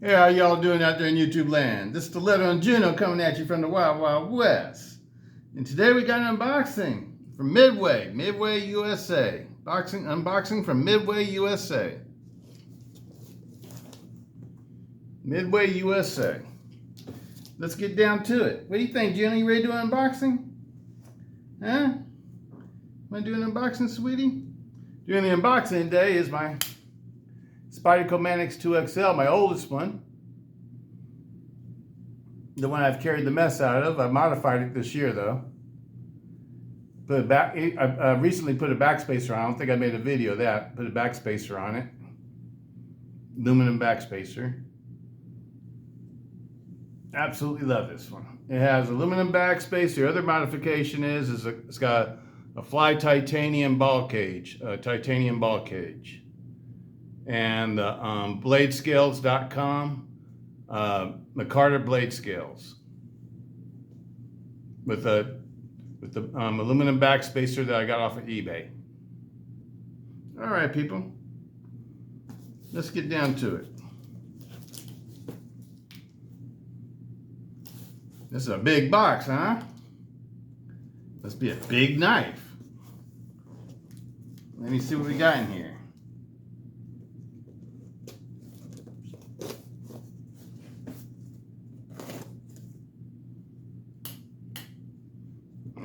Hey, how y'all doing out there in YouTube land? This is Stiletto and Juno coming at you from the Wild Wild West. And today we got an unboxing from Midway USA. Unboxing from Midway USA. Midway USA. Let's get down to it. What do you think, Juno? You ready to do an unboxing? Huh? Want to do an unboxing, sweetie? Doing the unboxing today is my Spyderco Manix 2XL, my oldest one. The one I've carried the mess out of. I modified it this year though. I recently put a backspacer on. I don't think I made a video of that. Put a backspacer on it. Aluminum backspacer. Absolutely love this one. It has aluminum backspacer. The other modification is it's got a fly titanium ball cage. And bladescales.com McCarter blade scales with the aluminum backspacer that I got off of eBay. All right, people, let's get down to it. This is a big box, huh? Must be a big knife. Let me see what we got in here.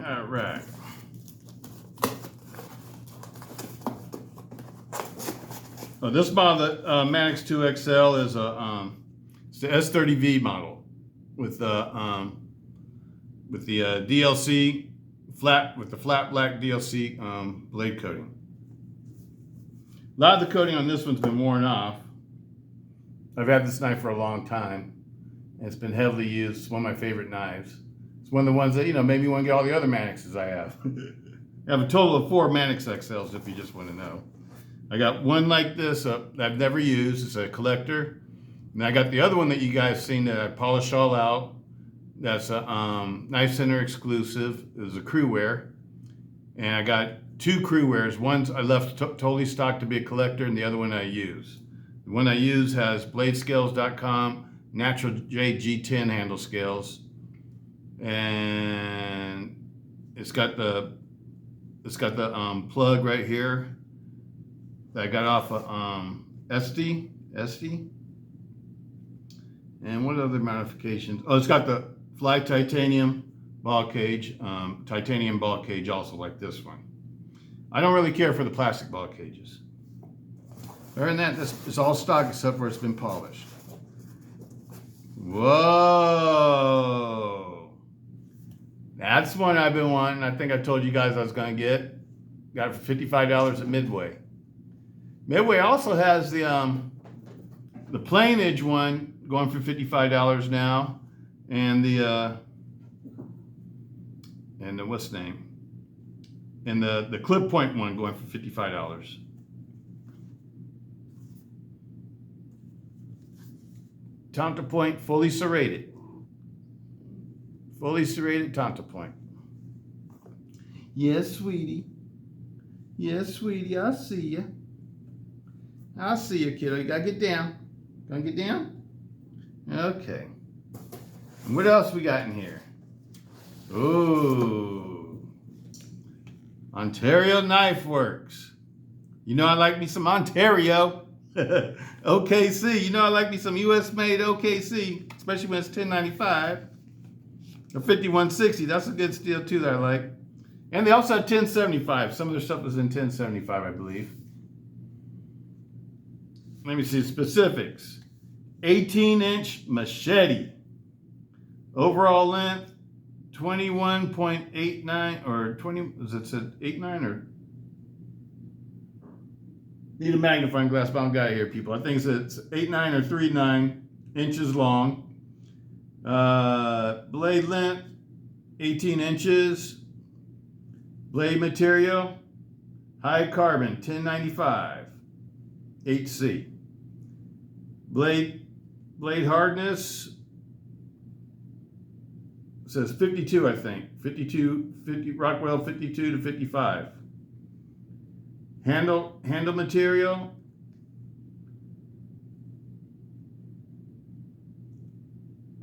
All right. Oh, this model, the Manix 2XL, is it's the S30V model with the DLC flat black DLC blade coating. A lot of the coating on this one's been worn off. I've had this knife for a long time, and it's been heavily used. It's one of my favorite knives. It's one of the ones that, made me want to get all the other Manixes I have. I have a total of 4 Manix XLs, if you just want to know. I got one like this that I've never used. It's a collector. And I got the other one that you guys seen that I polished all out. That's a Knife Center exclusive. It was a crew wear. And I got 2 crew wears. One's I left totally stock to be a collector, and the other one I use. The one I use has bladescales.com natural J-G10 handle scales. And it's got the plug right here that I got off of SD. And what other modifications? Oh, it's got the fly titanium ball cage, also like this one. I don't really care for the plastic ball cages. Other than that, it's all stock except for it's been polished. Whoa. That's one I've been wanting. I think I told you guys I was going to get. Got it for $55 at Midway. Midway also has the plain edge one going for $55 now, and the what's the name? And the clip point one going for $55. Tanto point, fully serrated. Fully serrated Tanto point. Yes, sweetie. Yes, sweetie, I see you. I see you, kiddo. You gotta get down. Gonna get down? Okay. And what else we got in here? Ooh. Ontario Knife Works. You know I like me some Ontario. OKC. I like me some US made OKC, especially when it's $10.95 or $51.60. That's a good steal too that I like. And they also have $10.75. Some of their stuff was in $10.75, I believe. Let me see specifics. 18-inch machete. Overall length 21.89 or 20. Was it said 89 or? Need a magnifying glass, but I don't got it here, people. I think it's 8.9 or 3.9 inches long. Blade length 18 inches. Blade material high carbon 1095 HC. Blade hardness says 52, I think. 50 Rockwell 52 to 55. Handle material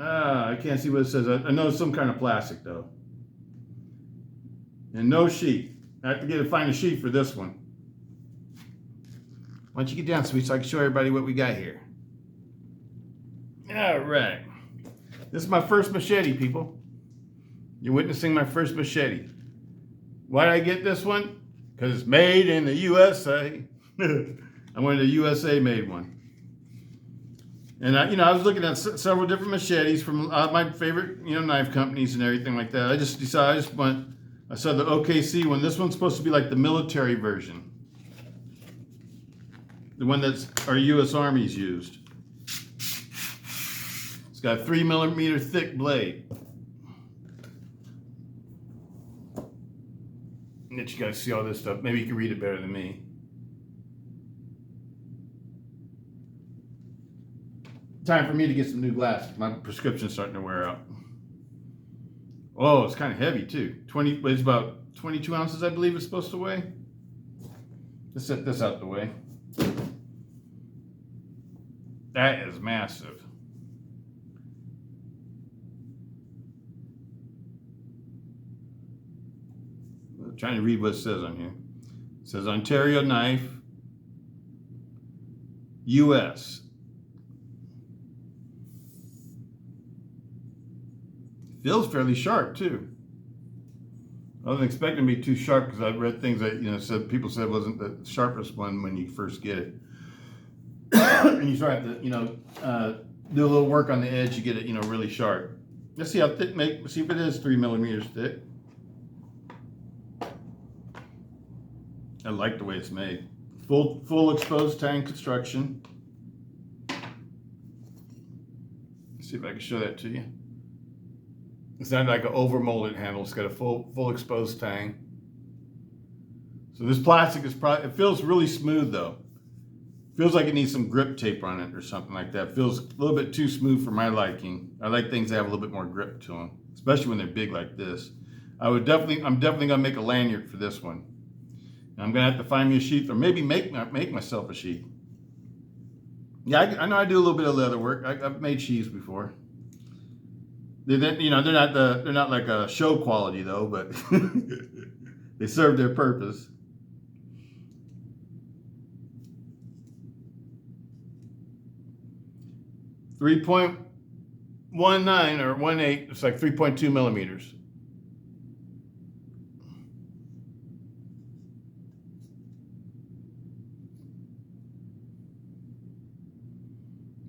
I can't see what it says. I know it's some kind of plastic though. And no sheath. I have to find a sheath for this one. Why don't you get down, sweet, so I can show everybody what we got here. All right. This is my first machete, people. You're witnessing my first machete. Why did I get this one? Because it's made in the USA. I wanted a USA made one. And I was looking at several different machetes from my favorite, knife companies and everything like that. I just decided I saw the OKC one. This one's supposed to be like the military version. The one that our US Army's used. It's got a 3mm thick blade. And that you guys see all this stuff. Maybe you can read it better than me. Time for me to get some new glasses. My prescription's starting to wear out. Oh, it's kind of heavy too. It's about 22 ounces, I believe it's supposed to weigh. Let's set this out the way. That is massive. I'm trying to read what it says on here. It says Ontario knife, US. Feels fairly sharp too. I wasn't expecting to be too sharp because I've read things that people said it wasn't the sharpest one when you first get it. And you sort of have to do a little work on the edge to get it really sharp. Let's see how thick. See if it is 3mm thick. I like the way it's made. Full exposed tang construction. Let's see if I can show that to you. It's not like an over-molded handle. It's got a full exposed tang. So this plastic it feels really smooth though. Feels like it needs some grip tape on it or something like that. Feels a little bit too smooth for my liking. I like things that have a little bit more grip to them, especially when they're big like this. I'm definitely gonna make a lanyard for this one. And I'm gonna have to find me a sheath or maybe make myself a sheath. Yeah, I know I do a little bit of leather work. I've made sheaths before. They're not like a show quality though, but they serve their purpose. .19 or 18. It's like 3.2 millimeters.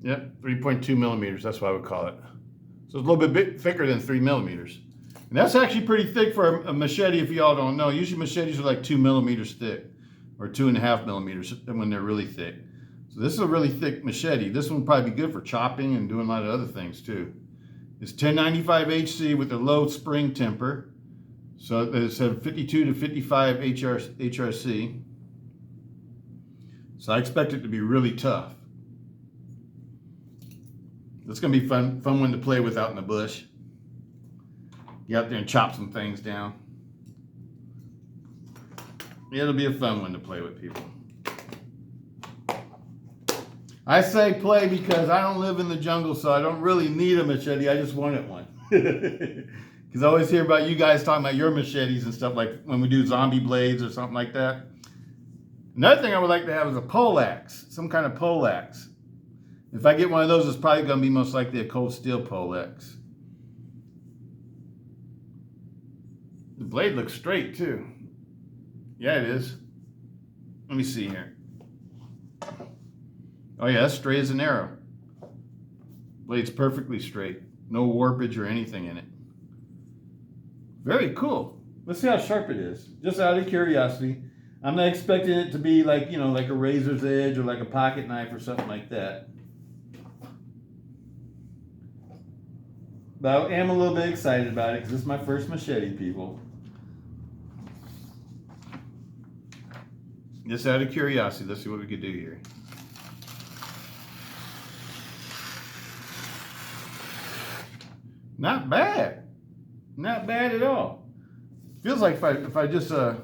Yep, 3.2 millimeters. That's what I would call it. So it's a little bit thicker than 3mm. And that's actually pretty thick for a machete if y'all don't know. Usually machetes are like 2mm thick or 2.5mm when they're really thick. So this is a really thick machete. This one would probably be good for chopping and doing a lot of other things too. It's 1095 HC with a low spring temper. So it's a 52 to 55 HRC. So I expect it to be really tough. It's gonna be fun one to play with out in the bush. Get out there and chop some things down. It'll be a fun one to play with, people. I say play because I don't live in the jungle, so I don't really need a machete. I just wanted one. Because I always hear about you guys talking about your machetes and stuff, like when we do zombie blades or something like that. Another thing I would like to have is a poleaxe, some kind of poleaxe. If I get one of those, it's probably going to be most likely a cold steel poleaxe. The blade looks straight too. Yeah, it is. Let me see here. Oh yeah, that's straight as an arrow. Blade's perfectly straight. No warpage or anything in it. Very cool. Let's see how sharp it is. Just out of curiosity. I'm not expecting it to be like, like a razor's edge or like a pocket knife or something like that. But I am a little bit excited about it because this is my first machete, people. Just out of curiosity, let's see what we could do here. Not bad. Not bad at all. Feels like if I just let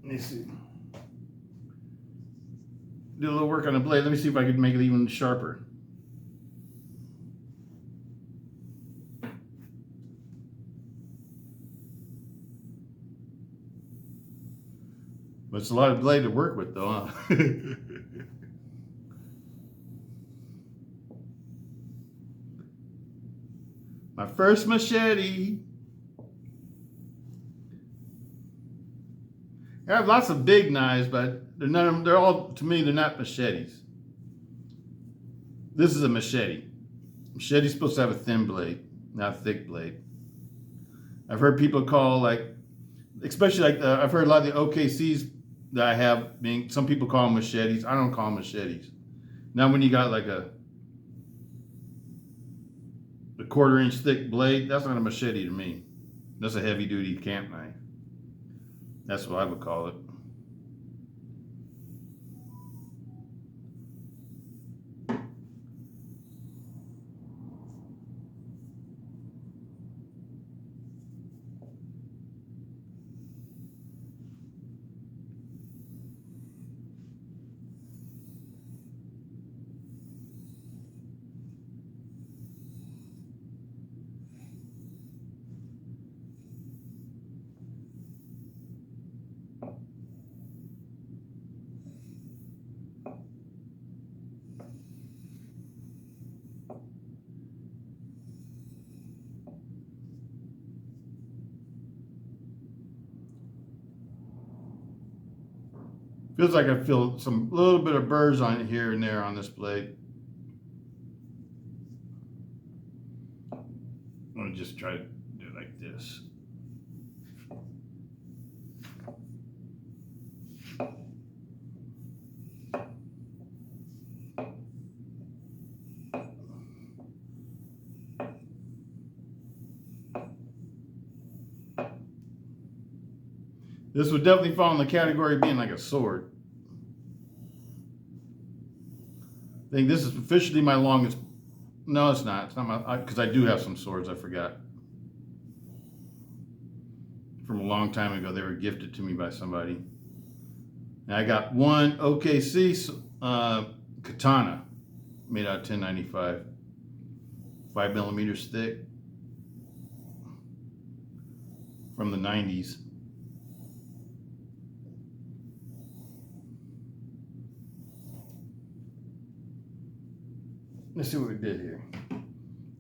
me see. Do a little work on the blade. Let me see if I can make it even sharper. It's a lot of blade to work with though, huh? My first machete. I have lots of big knives, but they're all, to me, they're not machetes. This is a machete. Machete's supposed to have a thin blade, not a thick blade. I've heard people call, like, especially like I've heard a lot of the OKCs that I have, some people call them machetes. I don't call them machetes. Now when you got like a 1/4 inch thick blade, that's not a machete to me. That's a heavy duty camp knife. That's what I would call it. Feels like I feel some little bit of burrs on it here and there on this blade. I'm gonna just try to do it like this. This would definitely fall in the category of being like a sword. I think this is officially my longest. No, it's not. It's not my, because I do have some swords. I forgot. From a long time ago, they were gifted to me by somebody. And I got one OKC katana made out of 1095, 5mm thick, from the 90s. Let's see what we did here.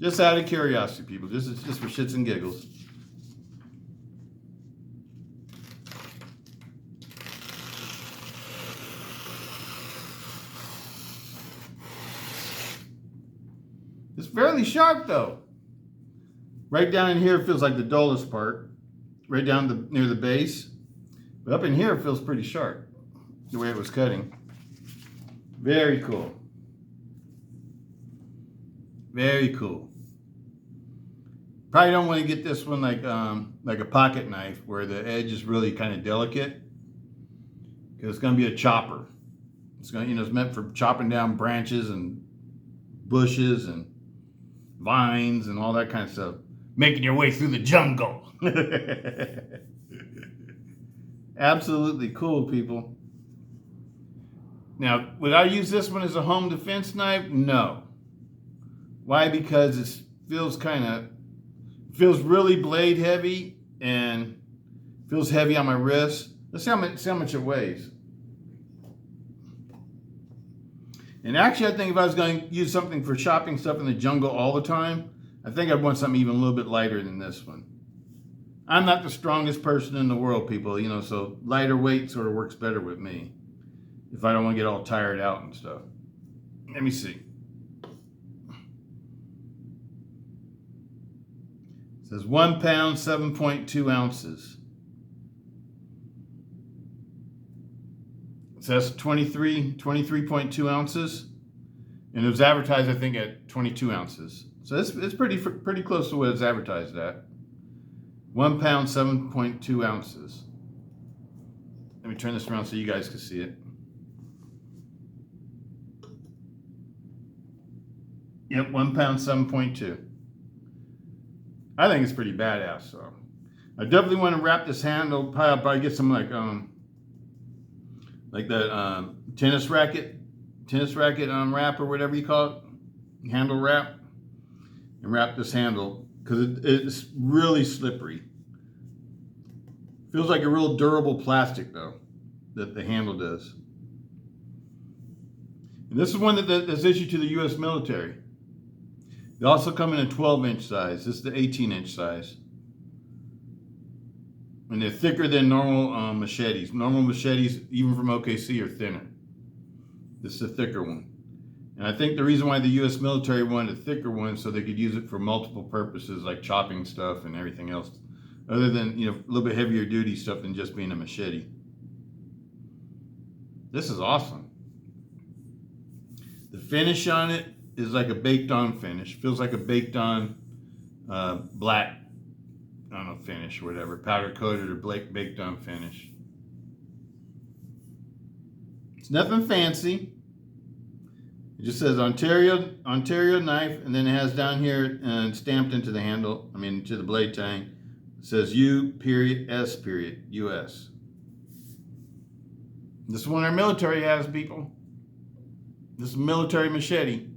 Just out of curiosity, people. This is just for shits and giggles. It's fairly sharp though. Right down in here it feels like the dullest part. Right down near the base. But up in here it feels pretty sharp. The way it was cutting. Very cool. Very cool. Probably don't want to get this one like a pocket knife where the edge is really kind of delicate, because it's going to be a chopper. It's going, it's meant for chopping down branches and bushes and vines and all that kind of stuff, making your way through the jungle. Absolutely cool, people. Now, would I use this one as a home defense knife? No. Why? Because it feels really blade heavy and feels heavy on my wrist. Let's see how much it weighs. And actually, I think if I was going to use something for chopping stuff in the jungle all the time, I think I'd want something even a little bit lighter than this one. I'm not the strongest person in the world, people, so lighter weight sort of works better with me if I don't want to get all tired out and stuff. Let me see. It says 1 pound, 7.2 ounces. It says 23.2 ounces. And it was advertised, I think, at 22 ounces. So it's pretty close to what it's advertised at. 1 pound, 7.2 ounces. Let me turn this around so you guys can see it. Yep, 1 pound, 7.2. I think it's pretty badass, so. I definitely want to wrap this handle. Probably get some like that tennis racket wrap or whatever you call it, handle wrap, and wrap this handle because it's really slippery. Feels like a real durable plastic though. that the handle does. And this is one that's issued to the U.S. military. They also come in a 12-inch size. This is the 18-inch size. And they're thicker than normal machetes. Normal machetes, even from OKC, are thinner. This is a thicker one. And I think the reason why the U.S. military wanted a thicker one so they could use it for multiple purposes, like chopping stuff and everything else, other than, a little bit heavier duty stuff than just being a machete. This is awesome. The finish on it is like a baked on finish. Feels like a baked on black, I don't know, finish or whatever, powder coated or baked on finish. It's nothing fancy. It just says Ontario knife, and then it has down here stamped into the handle, to the blade tang. It says U.S. US. This is one our military has, people. This is military machete.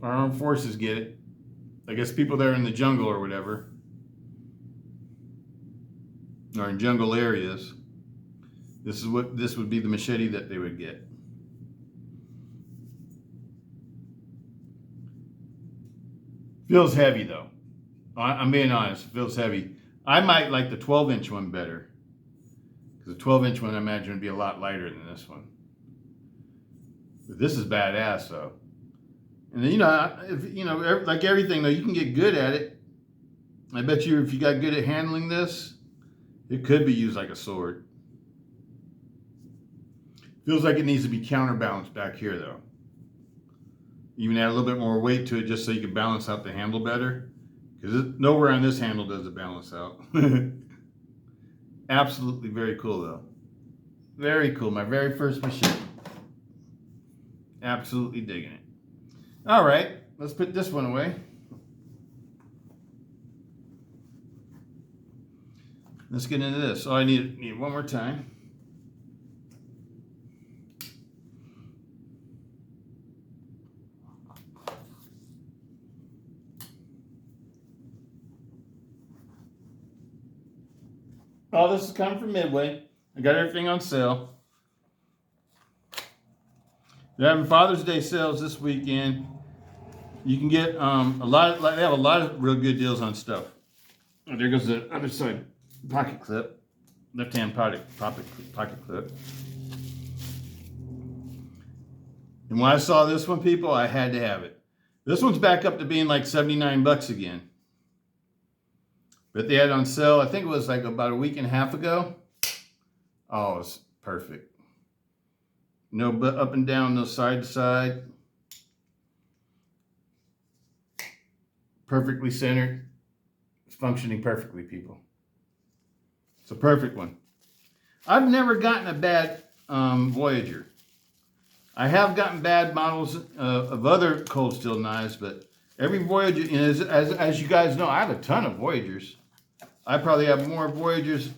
Our armed forces get it. I guess people that are in the jungle or whatever, or in jungle areas, this would be the machete that they would get. Feels heavy though. I'm being honest, it feels heavy. I might like the 12-inch one better, because the 12-inch one I imagine would be a lot lighter than this one. But this is badass though. And then, like everything though, you can get good at it. I bet you if you got good at handling this, it could be used like a sword. Feels like it needs to be counterbalanced back here though. Even add a little bit more weight to it just so you can balance out the handle better. Because nowhere on this handle does it balance out. Absolutely very cool though. Very cool. My very first machete. Absolutely digging it. All right, let's put this one away. Let's get into this. Oh, I need one more time. All this is coming from Midway. I got everything on sale. They're having Father's Day sales this weekend. You can get they have a lot of real good deals on stuff. Oh, there goes the other side pocket clip, left-hand pocket clip. And when I saw this one, people, I had to have it. This one's back up to being like $79 again. But they had it on sale, I think it was like about a week and a half ago. Oh, it's perfect. No up and down, no side to side. Perfectly centered. It's functioning perfectly, people. It's a perfect one. I've never gotten a bad Voyager. I have gotten bad models of other cold steel knives, but every Voyager, as you guys know, I have a ton of Voyagers. I probably have more Voyagers,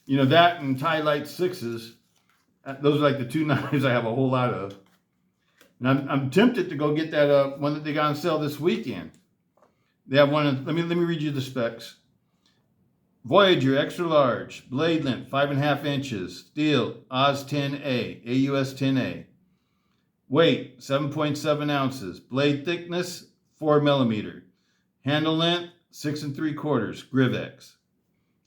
that and Ti-Lite 6s. Those are like the two knives I have a whole lot of. And I'm tempted to go get that one that they got on sale this weekend. They have one, let me read you the specs. Voyager extra large, blade length 5.5 inches, steel AUS 10A, AUS 10A. Weight 7.7 ounces, blade thickness 4 millimeter, handle length 6 3/4, Griv-Ex.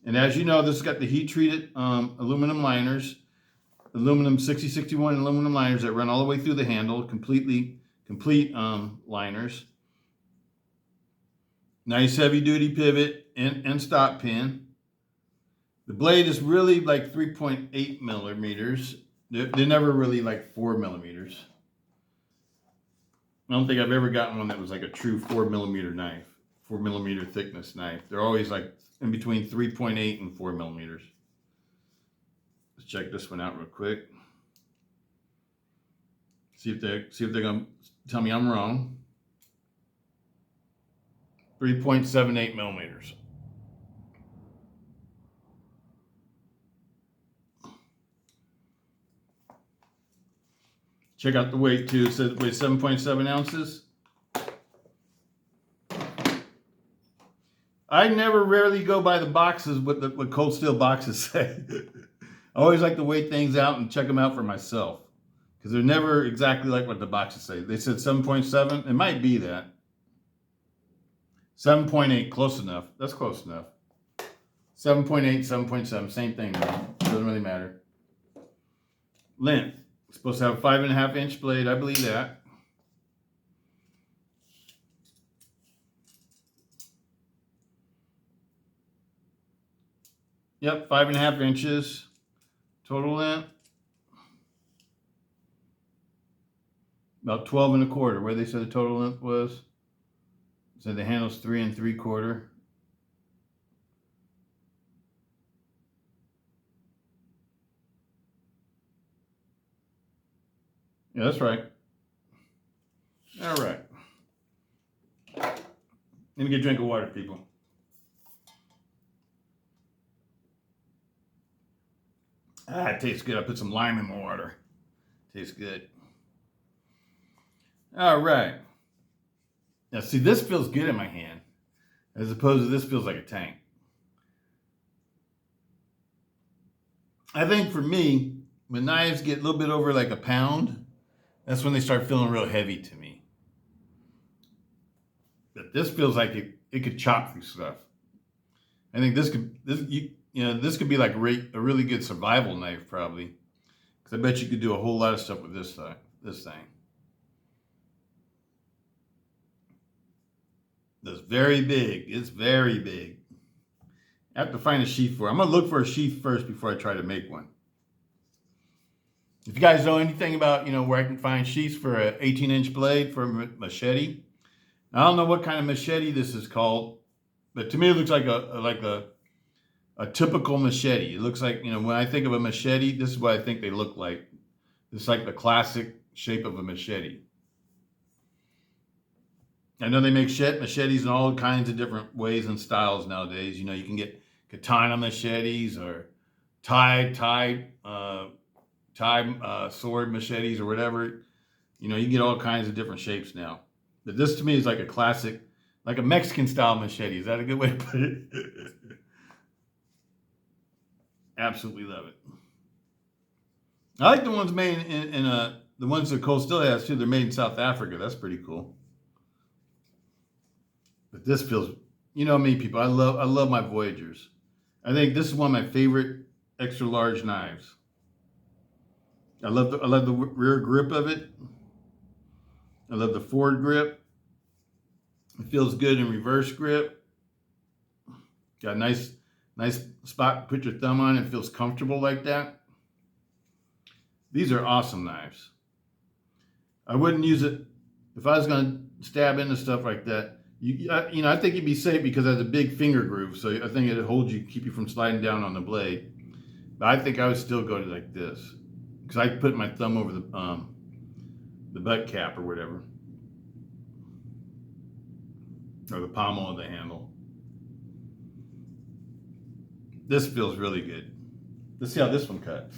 And as you know, this has got the heat treated aluminum liners, aluminum 6061 aluminum liners that run all the way through the handle, complete liners. Nice heavy duty pivot and stop pin. The blade is really like 3.8 millimeters. They're never really like 4 millimeters. I don't think I've ever gotten one that was like a true 4 millimeter knife, 4 millimeter thickness knife. They're always like in between 3.8 and 4 millimeters. Let's check this one out real quick. See if they're gonna tell me I'm wrong. 3.78 millimeters. Check out the weight too. It says it weighs 7.7 ounces. I rarely go by the boxes, what cold steel boxes say. always like to weigh things out and check them out for myself, because they're never exactly like what the boxes say. They said 7.7. It might be that. 7.8, close enough. That's close enough. 7.8, 7.7, same thing, man. Doesn't really matter. Length. Supposed to have a 5.5-inch blade. I believe that. Yep, 5.5 inches. Total length. About 12 1/4. Where they said the total length was. So the handle's 3 3/4. Yeah, that's right. All right. Let me get a drink of water, people. Ah, it tastes good. I put some lime in my water. Tastes good. All right. Now, see, this feels good in my hand, as opposed to this feels like a tank. I think for me, when knives get a little bit over like a pound, that's when they start feeling real heavy to me. But this feels like it could chop through stuff. I think this could be like a really good survival knife, probably, because I bet you could do a whole lot of stuff with this thing. It's very big. It's very big. I have to find a sheath for it. I'm gonna look for a sheath first before I try to make one. If you guys know anything about where I can find sheaths for an 18-inch blade for a machete, I don't know what kind of machete this is called, but to me it looks like a typical machete. It looks like, when I think of a machete, this is what I think they look like. It's like the classic shape of a machete. I know they make machetes in all kinds of different ways and styles nowadays. You can get katana machetes or Ti sword machetes or whatever. You get all kinds of different shapes now. But this to me is like a classic, like a Mexican style machete. Is that a good way to put it? Absolutely love it. I like the ones made in the ones that Cole still has too. They're made in South Africa. That's pretty cool. But this feels, me, people. I love my Voyagers. I think this is one of my favorite extra large knives. I love the rear grip of it. I love the forward grip. It feels good in reverse grip. Got a nice spot to put your thumb on. It feels comfortable like that. These are awesome knives. I wouldn't use it if I was going to stab into stuff like that. I think you'd be safe because it has a big finger groove, so I think it'd hold you, keep you from sliding down on the blade. But I think I would still go to like this, because I put my thumb over the butt cap or whatever, or the pommel of the handle. This feels really good. Let's see how this one cuts.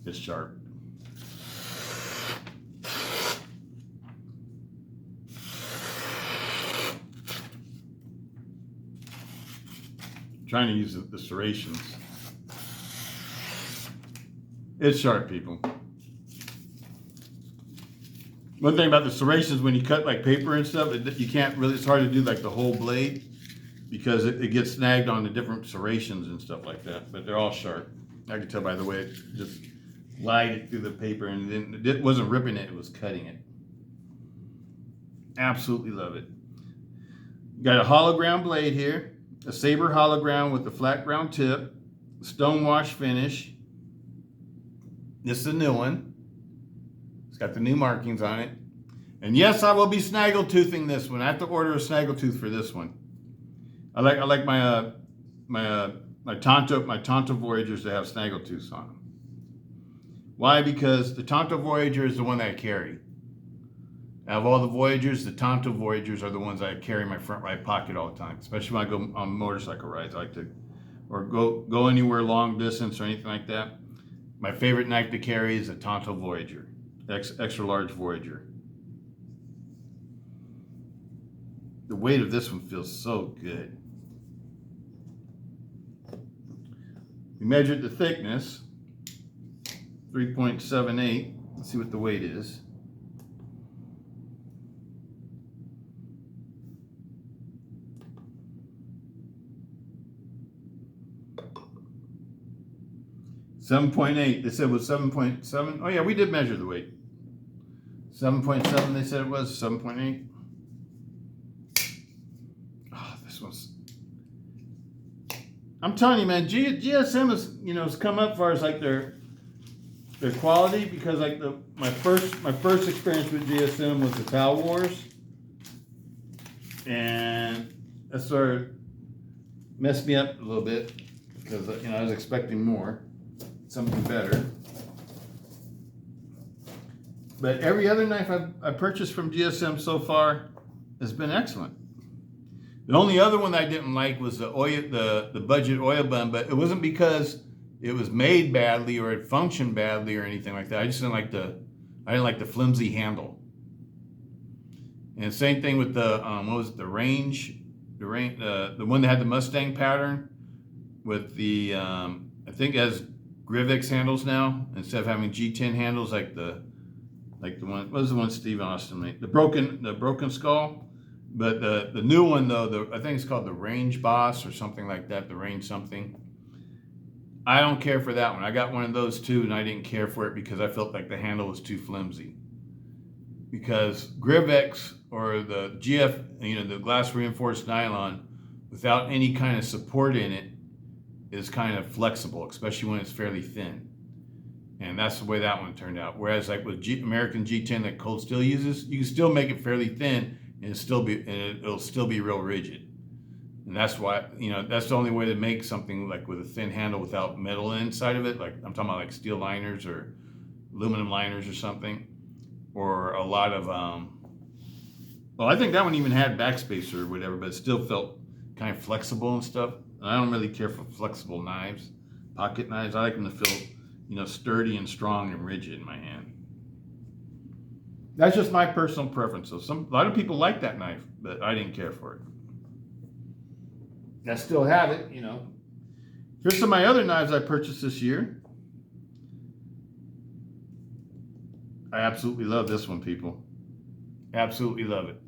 It's sharp. Trying to use the serrations. It's sharp, people. One thing about the serrations, when you cut like paper and stuff, you can't really, it's hard to do like the whole blade because it gets snagged on the different serrations and stuff like that, but they're all sharp. I can tell by the way it just glided through the paper, and then it wasn't ripping it, it was cutting it. Absolutely love it. Got a hologram blade here, a saber hologram with a flat ground tip, stonewash finish. This is a new one. It's got the new markings on it. And yes, I will be snaggletoothing this one. I have to order a snaggletooth for this one. I like my Tanto Voyagers to have snaggletooths on them. Why? Because the Tanto Voyager is the one that I carry. Out of all the Voyagers, the Tanto Voyagers are the ones I carry in my front right pocket all the time, especially when I go on motorcycle rides. I like to, or go anywhere long distance or anything like that. My favorite knife to carry is a Tanto Voyager, extra large Voyager. The weight of this one feels so good. We measured the thickness, 3.78. Let's see what the weight is. $7.8. They said it was 7.7. Oh yeah, we did measure the weight. 7.7. They said it was 7.8. Oh, this one's. I'm telling you, man. GSM has come up as far as like their quality, because like my first experience with GSM was the Towel Wars, and that sort of messed me up a little bit because I was expecting more. Something better. But every other knife I've purchased from GSM so far has been excellent. The only other one I didn't like was the budget oil bun, but it wasn't because it was made badly or it functioned badly or anything like that. I just didn't like the flimsy handle. And same thing with the what was it, the one that had the Mustang pattern with the I think it has Griv-Ex handles now instead of having G10 handles like the one. What was the one Steve Austin made? The broken skull. But the new one though, I think it's called the Range Boss or something like that. The Range something. I don't care for that one. I got one of those too, and I didn't care for it because I felt like the handle was too flimsy. Because Griv-Ex or the GF, the glass reinforced nylon, without any kind of support in it, is kind of flexible, especially when it's fairly thin. And that's the way that one turned out. Whereas like with American G10 that Cold Steel uses, you can still make it fairly thin and it'll still be real rigid. And that's why, that's the only way to make something like with a thin handle without metal inside of it. Like I'm talking about like steel liners or aluminum liners or something. Or a lot of, well, I think that one even had backspacer or whatever, but it still felt kind of flexible and stuff. And I don't really care for flexible knives, pocket knives. I like them to feel, sturdy and strong and rigid in my hand. That's just my personal preference. So a lot of people like that knife, but I didn't care for it. I still have it, Here's some of my other knives I purchased this year. I absolutely love this one, people. Absolutely love it.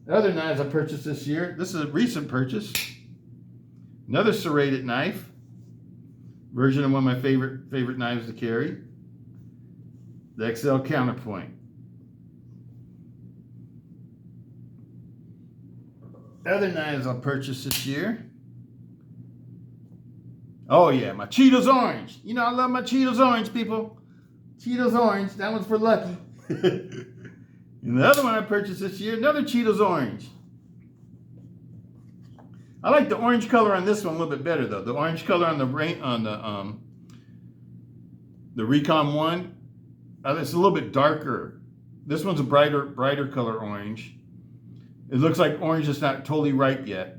The other knives I purchased this year, this is a recent purchase. Another serrated knife. Version of one of my favorite knives to carry. The XL Counterpoint. Other knives I'll purchase this year. Oh yeah, my Cheetos Orange. I love my Cheetos Orange, people. Cheetos Orange, that one's for Lucky. And the other one I purchased this year, another Cheetos Orange. I like the orange color on this one a little bit better though. The orange color on the Recon 1, it's a little bit darker. This one's a brighter color orange. It looks like orange is not totally ripe yet.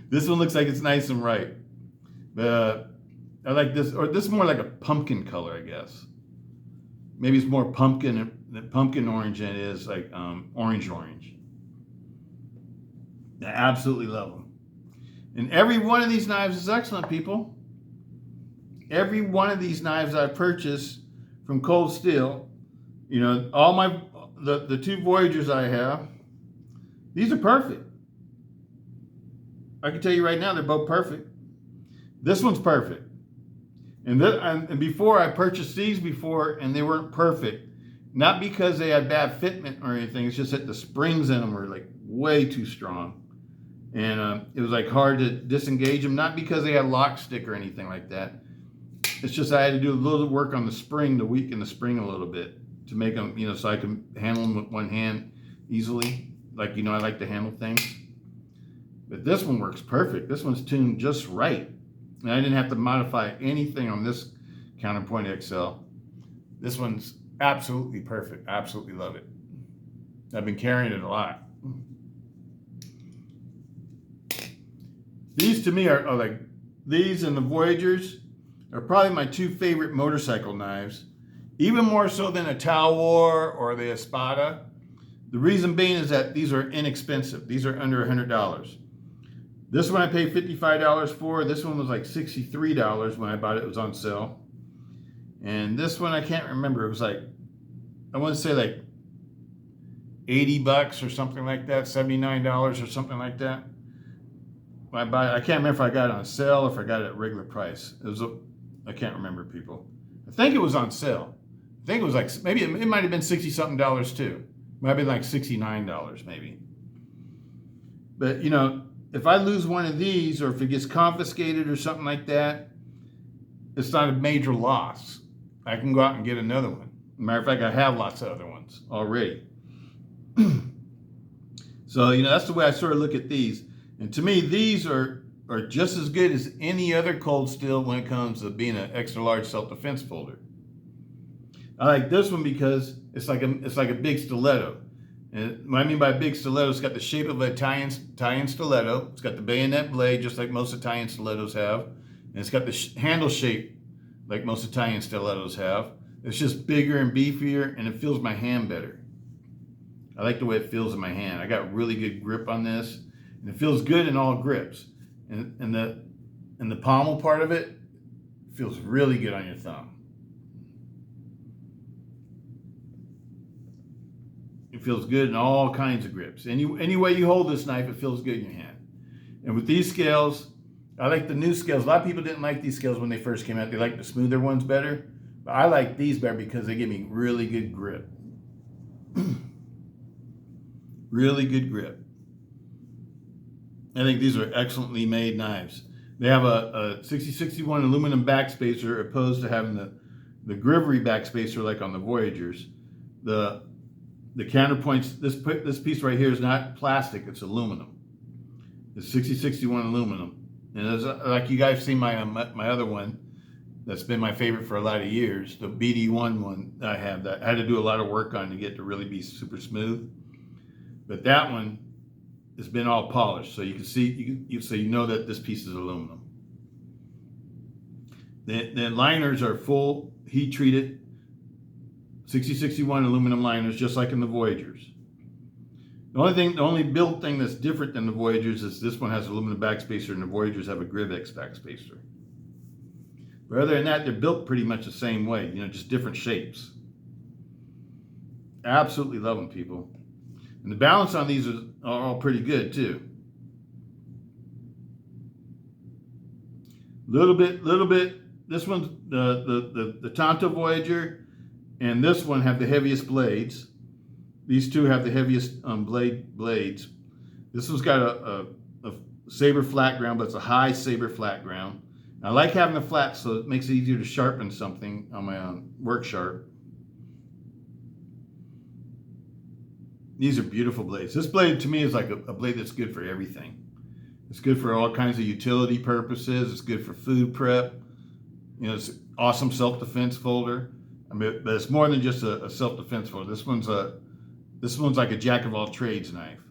This one looks like it's nice and ripe. But I like this, or this is more like a pumpkin color, I guess. Maybe it's more pumpkin orange than it is like orange. I absolutely love them. And every one of these knives is excellent, people. Every one of these knives I've purchased from Cold Steel, all the two Voyagers I have, these are perfect. I can tell you right now, they're both perfect. This one's perfect. And before I purchased these before, and they weren't perfect. Not because they had bad fitment or anything. It's just that the springs in them were like way too strong. And it was like hard to disengage them. Not because they had lock stick or anything like that. It's just I had to do a little work on the spring to weaken the spring a little bit to make them, so I can handle them with one hand easily. Like, I like to handle things. But this one works perfect. This one's tuned just right. And I didn't have to modify anything on this Counterpoint XL. This one's absolutely perfect. I absolutely love it. I've been carrying it a lot. These to me are like, these and the Voyagers are probably my two favorite motorcycle knives. Even more so than a Towel War or the Espada. The reason being is that these are inexpensive. These are under $100. This one I paid $55 for. This one was like $63 when I bought it. It was on sale. And this one I can't remember. It was like, I want to say like $80 or something like that, $79 or something like that. When I buy it, I can't remember if I got it on sale or if I got it at regular price. I can't remember, people. I think it was on sale. I think it was like, maybe it might have been 60 something dollars too. Might have been like $69 maybe. But you know, if I lose one of these or if it gets confiscated or something like that, it's not a major loss. I can go out and get another one. Matter of fact, I have lots of other ones already. So, you know, that's the way I sort of look at these. And to me, these are just as good as any other cold steel when it comes to being an extra large self-defense folder. I like this one because it's like a big stiletto. And what I mean by big stiletto, it's got the shape of an Italian stiletto. It's got the bayonet blade, just like most Italian stilettos have. And it's got the handle shape like most Italian stilettos have. It's just bigger and beefier, and it feels my hand better. I like the way it feels in my hand. I got really good grip on this, and it feels good in all grips. And the pommel part of it feels really good on your thumb. It feels good in all kinds of grips. Any way you hold this knife, it feels good in your hand. And with these scales, I like the new scales. A lot of people didn't like these scales when they first came out. They liked the smoother ones better. But I like these better because they give me really good grip. Really good grip. I think these are excellently made knives. They have a 6061 aluminum backspacer opposed to having the Griv-Ex backspacer like on the Voyagers. The counterpoints, this piece right here is not plastic, it's aluminum. It's 6061 aluminum. And as, like you guys see my other one, that's been my favorite for a lot of years, the BD1 one that I have that I had to do a lot of work on to get to really be super smooth. But that one has been all polished, so you can see, so you know that this piece is aluminum. The liners are full heat treated 6061 aluminum liners, just like in the Voyagers. The only build thing that's different than the Voyagers is this one has aluminum backspacer and the Voyagers have a Griv-Ex backspacer. But other than that, they're built pretty much the same way, you know, just different shapes. Absolutely love them, people. And the balance on these are all pretty good too. Little bit. This one's the Tanto Voyager, and this one have the heaviest blades. These two have the heaviest blades. This one's got a saber flat ground, but it's a high saber flat ground. I like having the flat, so it makes it easier to sharpen something on my work sharp. These are beautiful blades. This blade to me is like a blade that's good for everything. It's good for all kinds of utility purposes. It's good for food prep. You know, it's an awesome self-defense folder. I mean, but it's more than just a self-defense folder. This one's like a jack of all trades knife.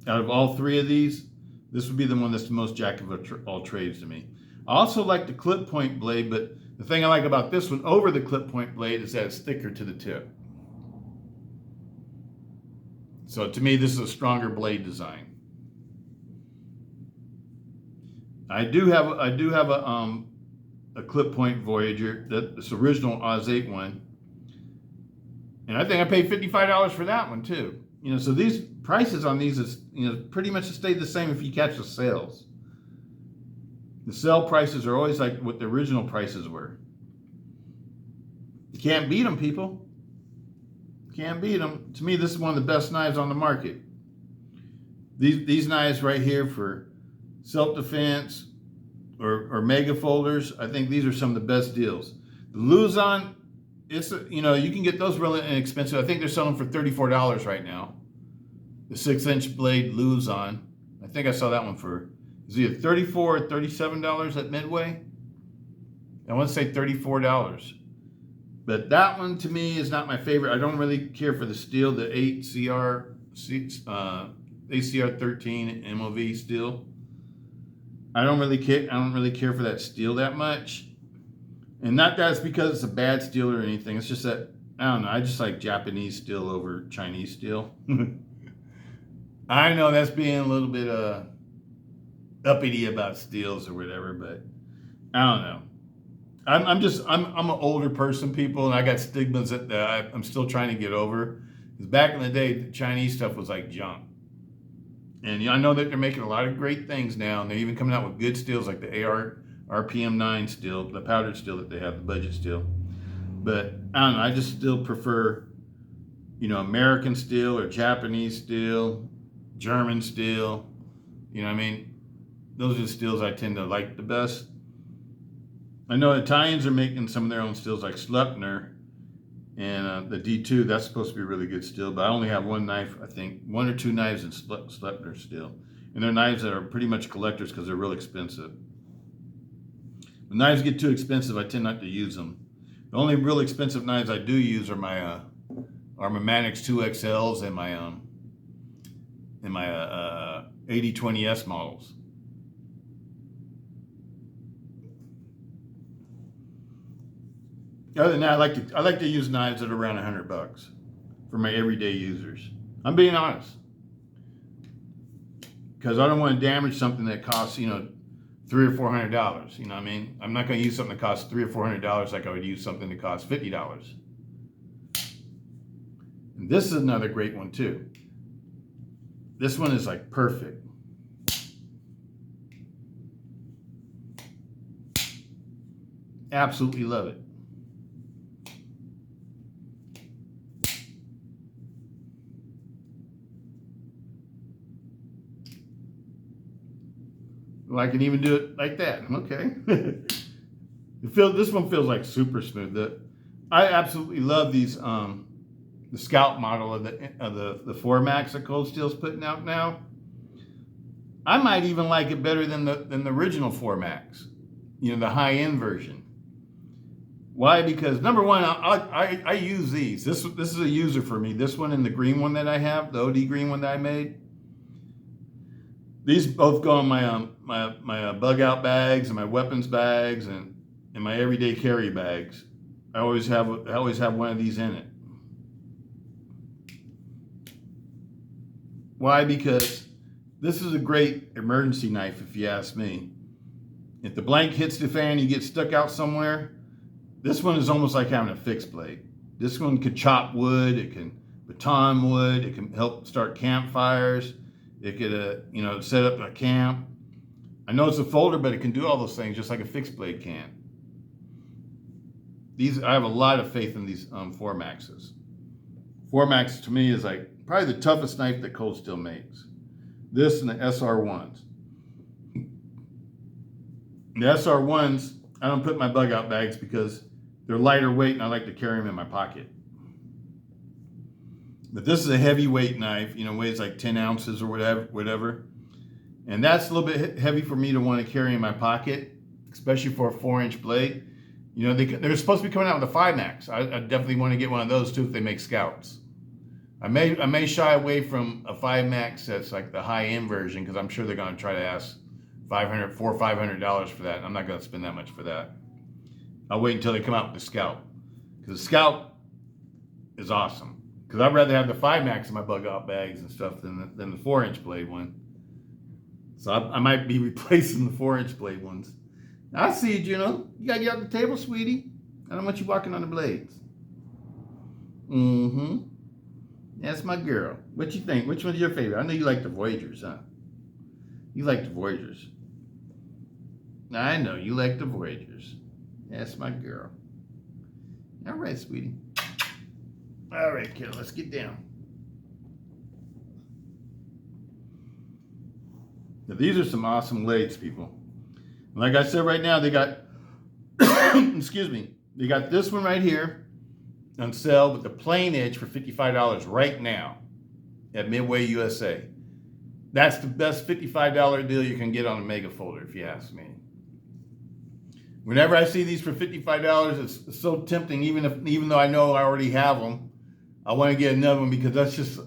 Out of all three of these, this would be the one that's the most jack of all trades to me. I also like the clip point blade, but the thing I like about this one over the clip point blade is that it's thicker to the tip. So to me, this is a stronger blade design. I do have a clip point Voyager, this original Oz 8 one, and I think I paid $55 for that one too. You know, so these prices on these is, you know, pretty much stayed the same if you catch the sales. The sale prices are always like what the original prices were. You can't beat them, people. Can't beat them. To me, this is one of the best knives on the market. These knives right here for self-defense or mega folders, I think these are some of the best deals. The Luzon, you know, you can get those really inexpensive. I think they're selling for $34 right now. The 6-inch blade Luzon. I think I saw that one for, is either $34 or $37 at Midway. I want to say $34. But that one to me is not my favorite. I don't really care for the steel, the 8CR, ACR 13 MOV steel. I don't really care for that steel that much. And not that it's because it's a bad steel or anything. It's just that, I don't know, I just like Japanese steel over Chinese steel. I know that's being a little bit uppity about steels or whatever, but I don't know. I'm an older person, people, and I got stigmas that I'm still trying to get over. Because back in the day, the Chinese stuff was like junk. And I know that they're making a lot of great things now, and they're even coming out with good steels like the RPM9 steel, the powdered steel that they have, the budget steel. But I don't know, I just still prefer, American steel or Japanese steel, German steel. You know what I mean? Those are the steels I tend to like the best. I know Italians are making some of their own steels like Sleipner and the D2. That's supposed to be a really good steel, but I only have one knife, I think, one or two knives in Sleipner steel. And they're knives that are pretty much collectors because they're real expensive. When knives get too expensive, I tend not to use them. The only real expensive knives I do use are my Manix 2XLs and my 8020S models. Other than that, I like to use knives that are around $100 for my everyday users. I'm being honest, because I don't want to damage something that costs $300 or $400. You know what I mean? I'm not going to use something that costs $300 or $400 like I would use something that costs $50. And this is another great one too. This one is like perfect. Absolutely love it. Well, I can even do it like that. Okay. This one feels like super smooth. I absolutely love these the Scout model of the 4MAX that Cold Steel's putting out now. I might even like it better than the original 4MAX, the high end version. Why? Because number one, I use these. This is a user for me. This one and the green one that I have, the OD green one that I made. These both go in my bug out bags and my weapons bags and my everyday carry bags. I always have one of these in it. Why? Because this is a great emergency knife, if you ask me. If the blank hits the fan, you get stuck out somewhere. This one is almost like having a fixed blade. This one could chop wood. It can baton wood. It can help start campfires. It could, set up a camp. I know it's a folder, but it can do all those things just like a fixed blade can. I have a lot of faith in these 4MAXs. 4MAX to me is like probably the toughest knife that Cold Steel makes. This and the SR1s. The SR1s, I don't put in my bug out bags because they're lighter weight and I like to carry them in my pocket. But this is a heavyweight knife, weighs like 10 ounces or whatever. And that's a little bit heavy for me to want to carry in my pocket, especially for a 4-inch blade. They're supposed to be coming out with a 5MAX. I definitely want to get one of those too if they make Scouts. I may shy away from a 5MAX that's like the high-end version because I'm sure they're going to try to ask $400 or $500 for that. And I'm not going to spend that much for that. I'll wait until they come out with the Scout. Because the Scout is awesome. Because I'd rather have the 5MAX in my bug out bags and stuff than the 4-inch blade one. So I might be replacing the 4-inch blade ones. I see it, you gotta get out the table, sweetie. I don't want you walking on the blades. Mm-hmm. That's my girl. What you think? Which one's your favorite? I know you like the Voyagers, huh? You like the Voyagers. I know you like the Voyagers. That's my girl. All right, sweetie. All right, kid, let's get down. Now, these are some awesome blades, people. Like I said, right now they got, excuse me, they got this one right here on sale with the plain edge for $55 right now at Midway USA. That's the best $55 deal you can get on a mega folder, if you ask me. Whenever I see these for $55, it's so tempting. Even though I know I already have them, I want to get another one because that's just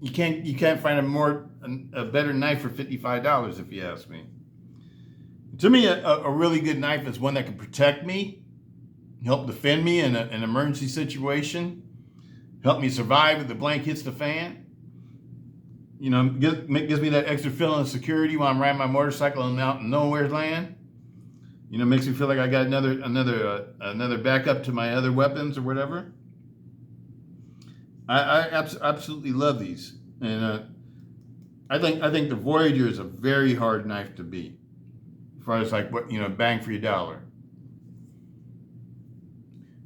you can't find a better knife for $55 if you ask me. To me, a really good knife is one that can protect me, help defend me in an emergency situation, help me survive if the blank hits the fan. You know, gives me that extra feeling of security while I'm riding my motorcycle and out in nowhere's land. You know, makes me feel like I got another backup to my other weapons or whatever. I absolutely love these, and I think the Voyager is a very hard knife to beat, as far as like what, you know, bang for your dollar.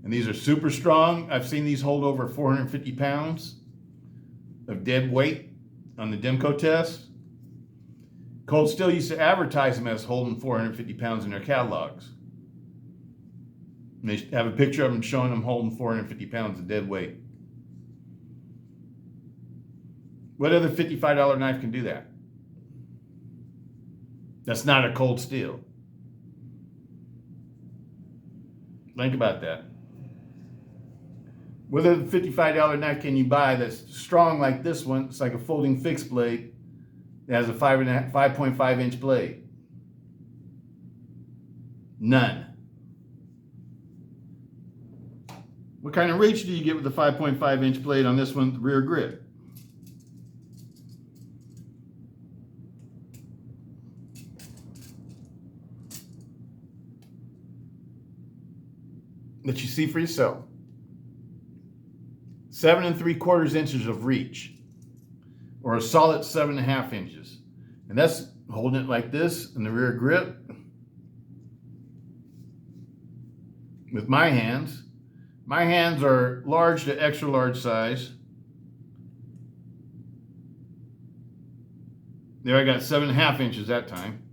And these are super strong. I've seen these hold over 450 pounds of dead weight on the Demco test. Cold Steel used to advertise them as holding 450 pounds in their catalogs. And they have a picture of them showing them holding 450 pounds of dead weight. What other $55 knife can do that? That's not a Cold Steel. Think about that. What other $55 knife can you buy that's strong like this one? It's like a folding fixed blade. It has a 5.5 inch blade. None. What kind of reach do you get with the 5.5 inch blade on this one, rear grip? Let you see for yourself. 7 3/4 inches of reach, or a solid 7.5 inches. And that's holding it like this in the rear grip with my hands. My hands are large to extra large size. There I got 7.5 inches that time.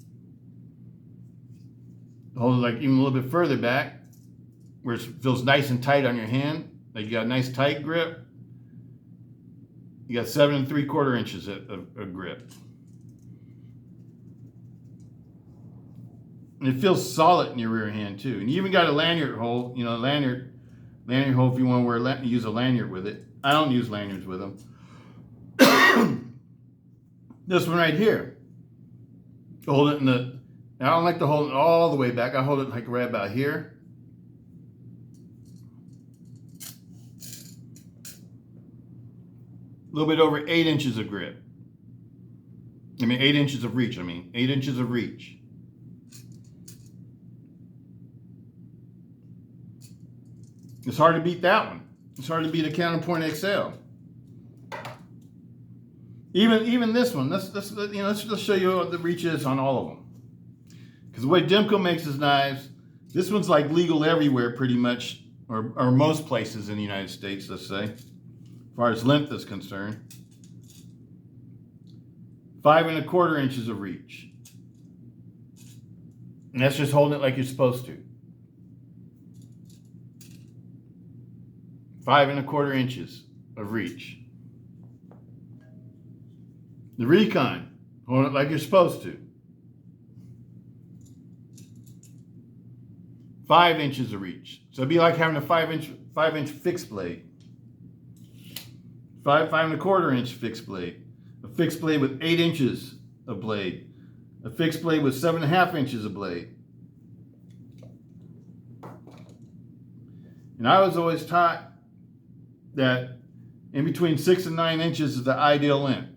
Hold it like even a little bit further back, where it feels nice and tight on your hand. Like you got a nice tight grip. You got 7 3/4 inches of grip. And it feels solid in your rear hand too. And you even got a lanyard hole, you know, lanyard hole if you want to use a lanyard with it. I don't use lanyards with them. This one right here. Hold it I don't like to hold it all the way back. I hold it like right about here. A little bit over 8 inches of grip. 8 inches of reach. 8 inches of reach. It's hard to beat that one. It's hard to beat a Counterpoint XL. Even this one. Let's just show you what the reach is on all of them. Because the way Demco makes his knives, this one's like legal everywhere pretty much, or most places in the United States, let's say, as far as length is concerned. 5 1/4 inches of reach. And that's just holding it like you're supposed to. 5 1/4 inches of reach. The Recon, holding it like you're supposed to. 5 inches of reach. So it'd be like having a 5 inch fixed blade. 5 1/4 inch fixed blade. A fixed blade with 8 inches of blade. A fixed blade with 7.5 inches of blade. And I was always taught that in between 6 and 9 inches is the ideal length.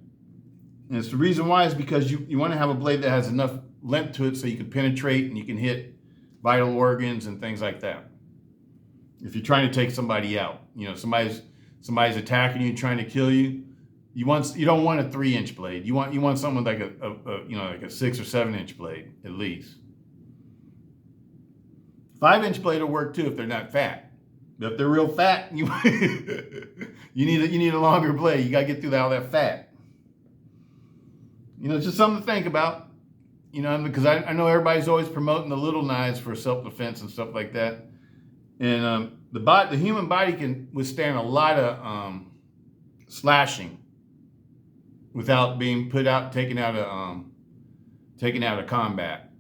And it's the reason why is because you want to have a blade that has enough length to it so you can penetrate and you can hit vital organs and things like that. If you're trying to take somebody out, somebody's attacking you, trying to kill you, you don't want a 3 inch blade. You want something like a 6 or 7 inch blade at least. 5 inch blade will work too if they're not fat. But if they're real fat, you need a longer blade. You gotta get through all that fat. It's just something to think about. Because I know everybody's always promoting the little knives for self-defense and stuff like that. And the human body can withstand a lot of slashing without being taken out of combat.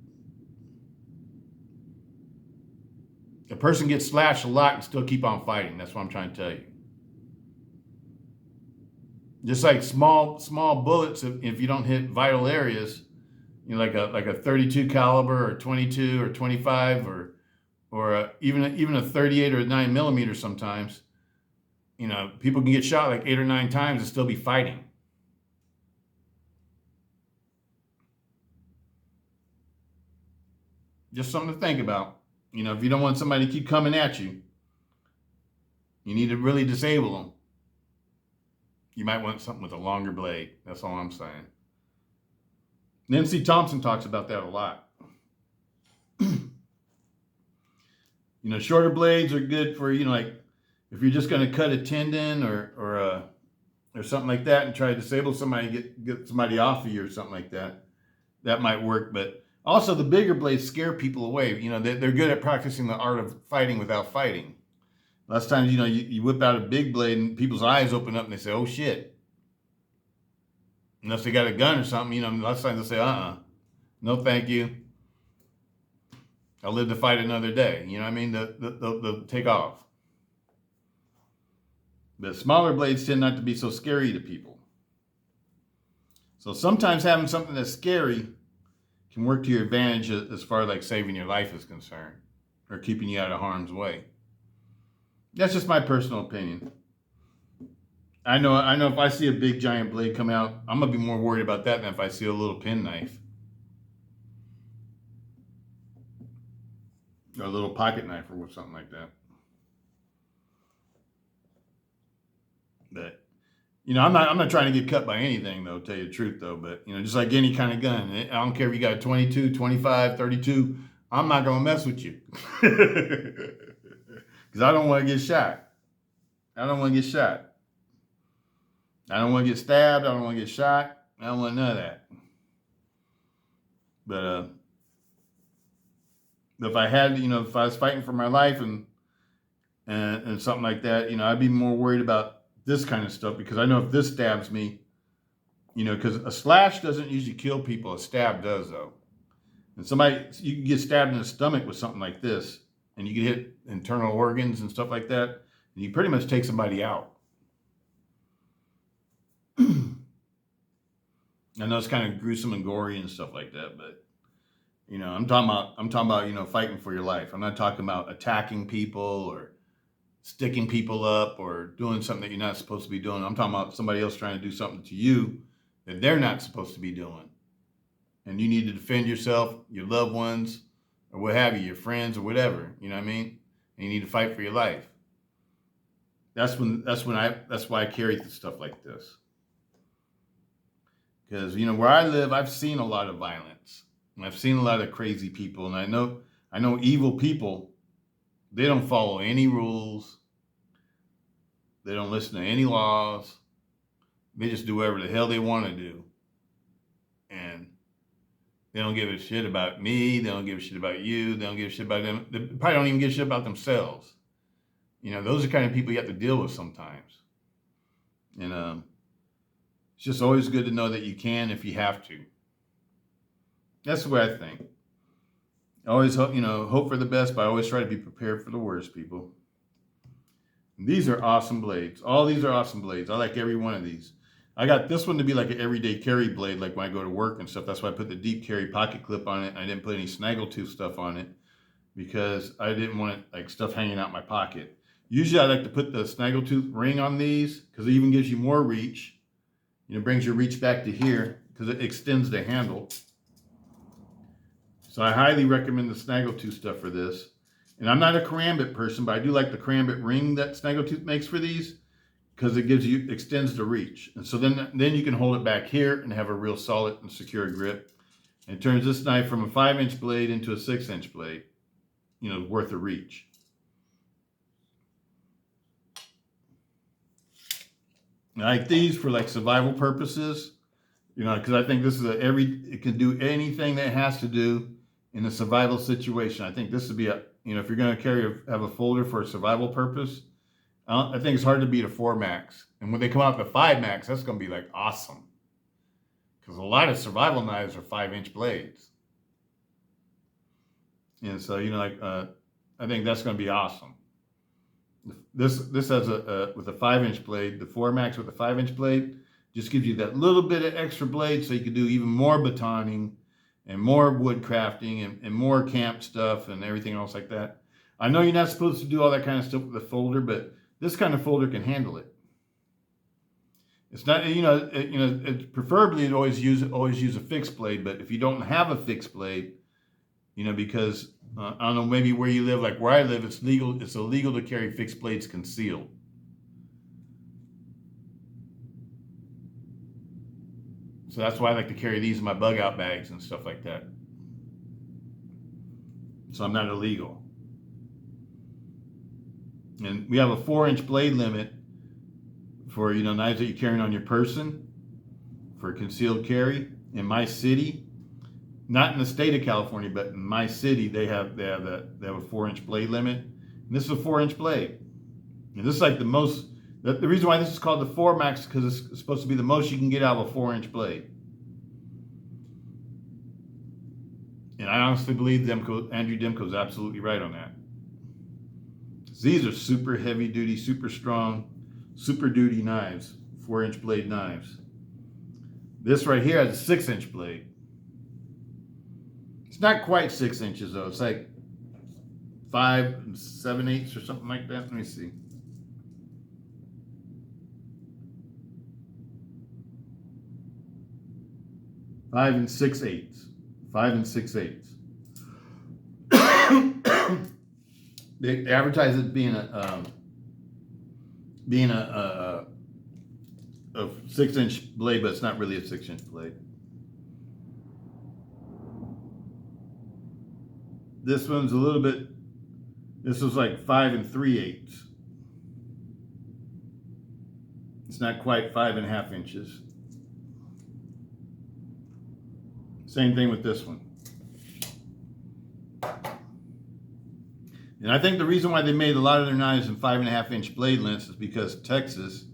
A person gets slashed a lot and still keep on fighting. That's what I'm trying to tell you. Just like small bullets, if you don't hit vital areas, like a 32 caliber or 22 or 25 or even a 38 or a 9 millimeter sometimes, people can get shot like 8 or 9 times and still be fighting. Just something to think about. You know, if you don't want somebody to keep coming at you, you need to really disable them. You might want something with a longer blade. That's all I'm saying. Nancy Thompson talks about that a lot. You know, shorter blades are good for, you know, like if you're just going to cut a tendon or something like that and try to disable somebody, get somebody off of you or something like that, that might work. But also the bigger blades scare people away. You know, they're good at practicing the art of fighting without fighting. Lots of times, you know, you whip out a big blade and people's eyes open up and they say, oh shit. Unless they got a gun or something, you know, lots of times they'll say, no thank you. I'll live to fight another day. You know what I mean? They'll take off. But smaller blades tend not to be so scary to people. So sometimes having something that's scary can work to your advantage as far as like saving your life is concerned or keeping you out of harm's way. That's just my personal opinion. I know if I see a big giant blade come out, I'm going to be more worried about that than if I see a little penknife. Or a little pocket knife or something like that. But, you know, I'm not trying to get cut by anything, though, to tell you the truth, though. But, you know, just like any kind of gun, I don't care if you got a 22, 25, 32, I'm not going to mess with you. Because I don't want to get shot. I don't want to get shot. I don't want to get stabbed. I don't want to get shot. I don't want none of that. But if I had, you know, if I was fighting for my life and something like that, you know, I'd be more worried about this kind of stuff because I know if this stabs me, you know, because a slash doesn't usually kill people. A stab does, though. And you can get stabbed in the stomach with something like this, and you can hit internal organs and stuff like that, and you pretty much take somebody out. I know it's kind of gruesome and gory and stuff like that, but you know, I'm talking about, you know, fighting for your life. I'm not talking about attacking people or sticking people up or doing something that you're not supposed to be doing. I'm talking about somebody else trying to do something to you that they're not supposed to be doing. And you need to defend yourself, your loved ones, or what have you, your friends or whatever, you know what I mean? And you need to fight for your life. That's why I carry stuff like this. Because, you know, where I live, I've seen a lot of violence. And I've seen a lot of crazy people. And I know evil people, they don't follow any rules. They don't listen to any laws. They just do whatever the hell they want to do. And they don't give a shit about me. They don't give a shit about you. They don't give a shit about them. They probably don't even give a shit about themselves. You know, those are the kind of people you have to deal with sometimes. And it's just always good to know that you can if you have to. That's the way I think. I always hope for the best, but I always try to be prepared for the worst, people. And these are awesome blades. All these are awesome blades. I like every one of these. I got this one to be like an everyday carry blade, like when I go to work and stuff. That's why I put the deep carry pocket clip on it. I didn't put any snaggletooth stuff on it because I didn't want it, like stuff hanging out my pocket. Usually I like to put the snaggletooth ring on these because it even gives you more reach. You know, brings your reach back to here because it extends the handle. So I highly recommend the snaggletooth stuff for this. And I'm not a karambit person, but I do like the karambit ring that snaggletooth makes for these because it extends the reach. And so then you can hold it back here and have a real solid and secure grip. And it turns this knife from a 5-inch blade into a 6-inch blade, you know, worth of reach. I like these for like survival purposes, you know, because I think this is it can do anything that it has to do in a survival situation. I think this would be you know, if you're going to have a folder for a survival purpose, I think it's hard to beat a 4 max. And when they come out with a 5 max, that's going to be like awesome. Because a lot of survival knives are 5-inch blades. And so, you know, like, I think that's going to be awesome. This has with a 5-inch blade, the 4 max with a 5-inch blade, just gives you that little bit of extra blade so you can do even more batoning and more wood crafting and more camp stuff and everything else like that. I know you're not supposed to do all that kind of stuff with the folder, but this kind of folder can handle it. It's not, preferably always use a fixed blade, but if you don't have a fixed blade, You know, because I don't know, maybe where you live, like where I live, it's legal. It's illegal to carry fixed blades concealed. So that's why I like to carry these in my bug out bags and stuff like that. So I'm not illegal. And we have a 4-inch blade limit for, you know, knives that you're carrying on your person for concealed carry. In my city, not in the state of California, but in my city, they have a 4-inch blade limit. And this is a 4-inch blade. And this is like the most. The reason why this is called the 4 Max is because it's supposed to be the most you can get out of a 4-inch blade. And I honestly believe Andrew Demko is absolutely right on that. These are super heavy duty, super strong, super duty knives, 4-inch blade knives. This right here has a 6-inch blade. It's not quite 6 inches though. It's like 5 7/8 or something like that. Let me see. 5 6/8. 5 6/8. They advertise it being a 6-inch blade, but it's not really a 6-inch blade. This one's a little bit. This was like 5 3/8. It's not quite 5 1/2 inches. Same thing with this one. And I think the reason why they made a lot of their knives in 5 1/2 inch blade lengths is because Texas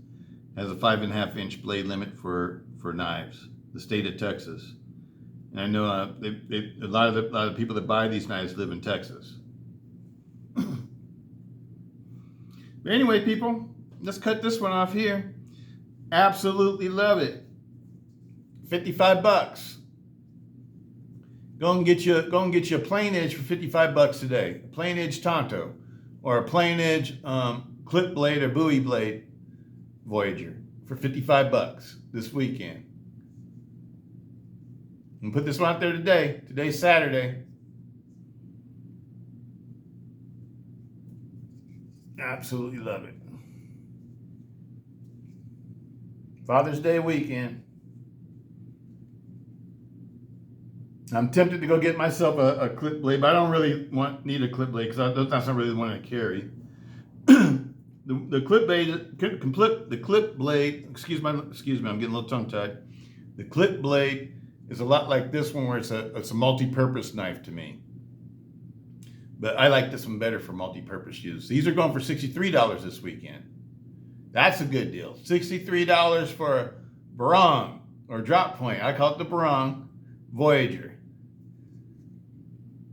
has a 5 1/2 inch blade limit for knives. The state of Texas, and I know a lot of the people that buy these knives live in Texas. But anyway, people, let's cut this one off here. Absolutely love it. $55. Go and get you a plain edge for $55 today. A plain edge Tanto, or a plain edge clip blade or buoy blade Voyager for $55 this weekend. And put this one out there today. Today's Saturday. Absolutely love it. Father's Day weekend. I'm tempted to go get myself a clip blade, but I don't really need a clip blade because that's not really the one I carry. the clip blade. Excuse me, I'm getting a little tongue tied. The clip blade is a lot like this one, where it's a multi-purpose knife to me. But I like this one better for multi-purpose use. These are going for $63 this weekend. That's a good deal. $63 for a barong or drop point. I call it the barong Voyager.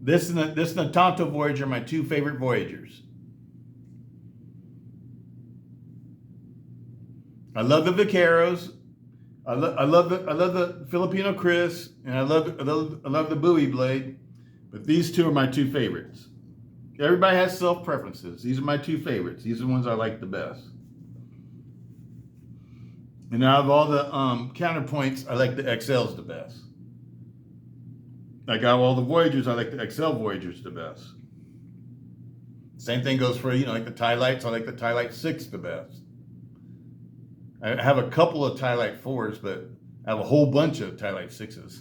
This and the Tanto Voyager are my two favorite Voyagers. I love the Vaqueros. I love the Filipino Chris, and I love the buoy blade. But these two are my two favorites. Everybody has self preferences. These are my two favorites. These are the ones I like the best. And out of all the counterpoints, I like the XLs the best. Like out of all the Voyagers, I like the XL Voyagers the best. Same thing goes for, like the Ti-Lites. I like the Ti-Lite 6 the best. I have a couple of Ti-Lite 4s, but I have a whole bunch of Ti-Lite 6s.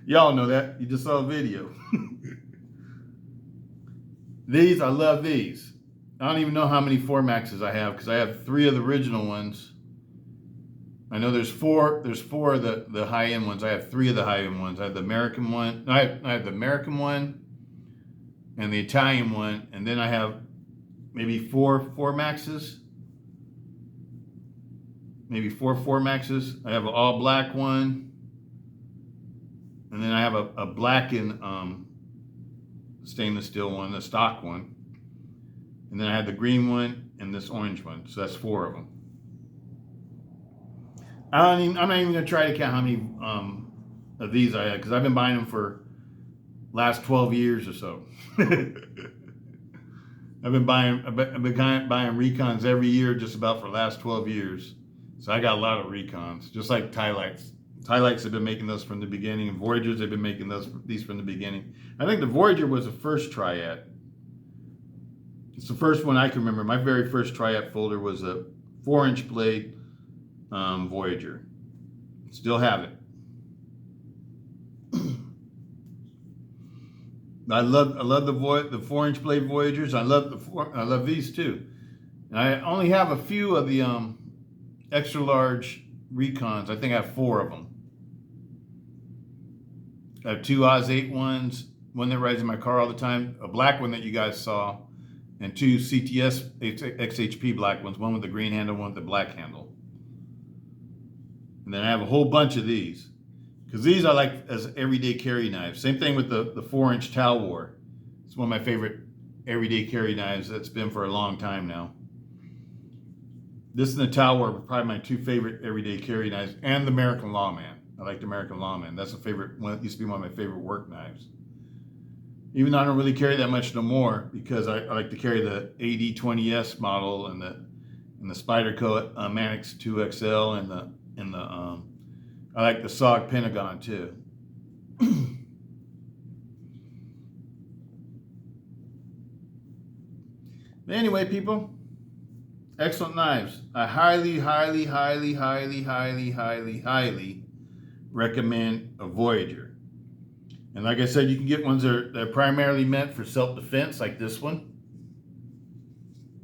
Y'all know that. You just saw a video. These, I love these. I don't even know how many 4 Maxes I have because I have 3 of the original ones. I know there's four of the high-end ones. I have 3 of the high-end ones. I have the American one. I have the American one and the Italian one, and then I have maybe 4 Maxes. Maybe 4 Maxes. I have an all-black one, and then I have a black and stainless steel one, the stock one, and then I have the green one and this orange one. So that's 4 of them. I'm not even gonna try to count how many of these I have because I've been buying them for last 12 years or so. I've been buying Recons every year just about for the last 12 years. So I got a lot of Recons, just like Ti-Lites. Ti-Lites have been making those from the beginning, and Voyagers have been making these from the beginning. I think the Voyager was the first Triad. It's the first one I can remember. My very first Triad folder was a 4-inch blade Voyager. Still have it. I love the 4-inch blade Voyagers. I love these too. And I only have a few of the extra large Recons. I think I have 4 of them. I have 2 Oz 8 ones, one that rides in my car all the time, a black one that you guys saw, and 2 CTS XHP black ones, one with the green handle, one with the black handle. And then I have a whole bunch of these, because these I like as everyday carry knives. Same thing with the 4-inch Tal War. It's one of my favorite everyday carry knives that's been for a long time now. This and the Tal War were probably my 2 favorite everyday carry knives, and the American Lawman. I like the American Lawman. That's a favorite one. It used to be one of my favorite work knives. Even though I don't really carry that much no more, because I like to carry the AD20S model and the Spyderco Manix 2XL and the I like the SOG Pentagon too. But anyway, people, excellent knives. I highly recommend a Voyager. And like I said, you can get ones that are primarily meant for self-defense, like this one.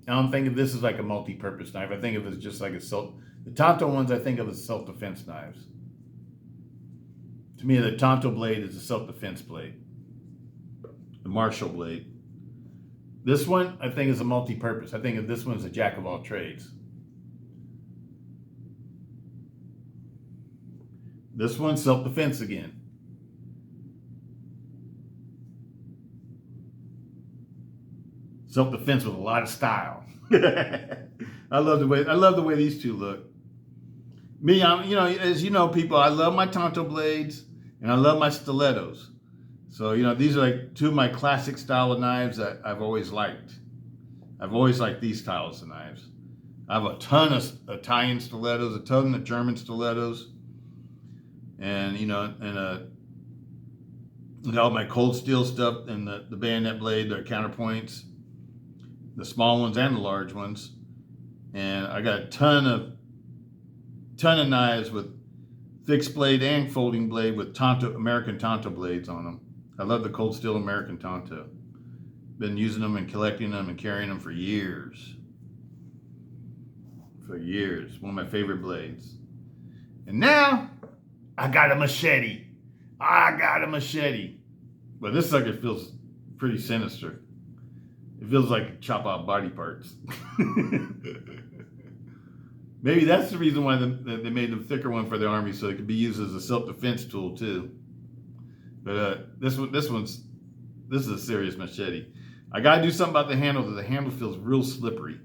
I don't think of this as like a multi-purpose knife. I think of it as just like the Tanto ones I think of as self-defense knives. To me, the Tanto blade is a self-defense blade. The Marshall blade. This one, I think, is a multi-purpose. I think of this one as a jack of all trades. This one's self-defense again. Self-defense with a lot of style. I love the way these two look. Me, as you know, people, I love my Tanto blades and I love my stilettos. So, these are like 2 of my classic style of knives that I've always liked. I've always liked these styles of knives. I have a ton of Italian stilettos, a ton of German stilettos, and all my cold steel stuff and the bayonet blade, their counterpoints, the small ones and the large ones. And I got a ton of knives with fixed blade and folding blade with American Tanto blades on them. I love the cold steel American Tanto. Been using them and collecting them and carrying them for years. For years. One of my favorite blades. And now, I got a machete. But this sucker feels pretty sinister. It feels like chop out body parts. Maybe that's the reason why they made the thicker one for the Army, so it could be used as a self-defense tool too. But this is a serious machete. I gotta do something about the handle, because the handle feels real slippery.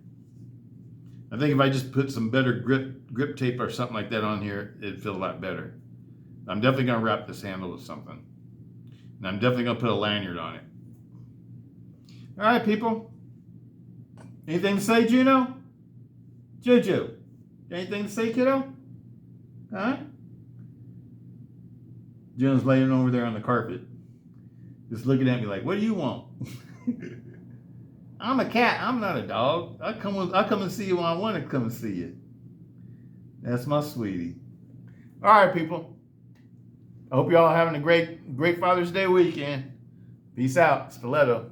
I think if I just put some better grip tape or something like that on here, it'd feel a lot better. I'm definitely gonna wrap this handle with something. And I'm definitely gonna put a lanyard on it. All right, people. Anything to say, Juno? Jojo, anything to say, kiddo? Huh? Juno's laying over there on the carpet, just looking at me like, what do you want? I'm a cat. I'm not a dog. I come and see you when I want to come and see you. That's my sweetie. All right, people. I hope you all having a great Father's Day weekend. Peace out. Stiletto.